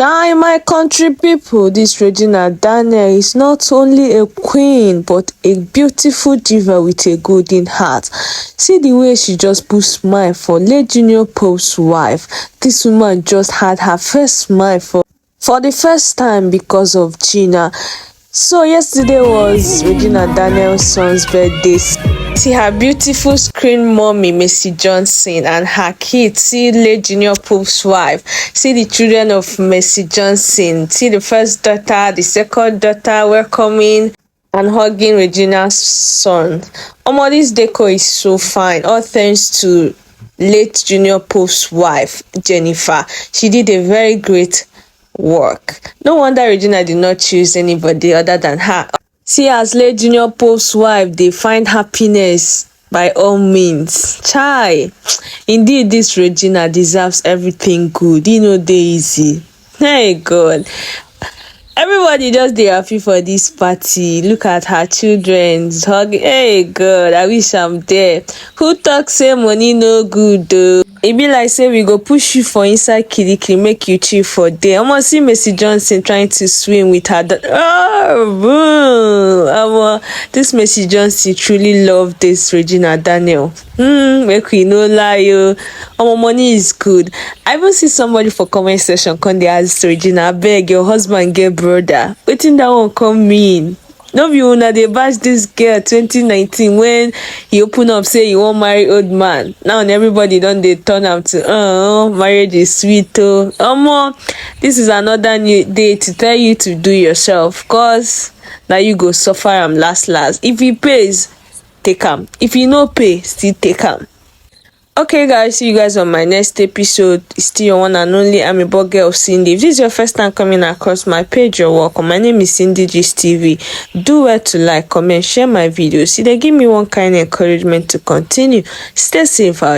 Chai, my country people, this Regina Daniels is not only a queen but a beautiful diva with a golden heart. See the way she just put smile for late Junior Pope's wife. This woman just had her first smile for the first time because of Gina. So yesterday was Regina Daniels' son's birthday. See her beautiful screen mommy, Mercy Johnson, and her kids. See late Junior Pope's wife. See the children of Mercy Johnson. See the first daughter, the second daughter welcoming and hugging Regina's son. This decor is so fine. All thanks to late Junior Pope's wife, Jennifer. She did a very great work. No wonder Regina did not choose anybody other than her. See, as late Junior Pope's wife, they find happiness by all means. Chai, indeed, this Regina deserves everything good. They easy. Hey God, everybody just dey happy for this party. Look at her children's hugging. Hey God, I wish I'm there. Who talk say money no good though? E be like say we go push you for inside kirikiri, make you chill for there. Almost see Mercy Johnson trying to swim with her daughter. This Mercy Johnson truly love this Regina Daniel. Make we no lie, money is good. I even see somebody for comment section come dey ask Regina, beg your husband get brother. Wetin that one come mean? No be una dey bash this girl 2019 when he open up say he wan marry old man. Now everybody don dey turn am to marriage is sweet oh. This is another new day to tell you to do yourself, cause now you go suffer am last. If he pays, take am. If he no pay, still take am. Okay guys, see you guys on my next episode. It's still your one and only I'm a boy girl Cindy. If this is your first time coming across my page, you're welcome. My name is Cindy Gist TV. Do well to like, comment, share my videos. See, they give me one kind of encouragement to continue. Stay safe out.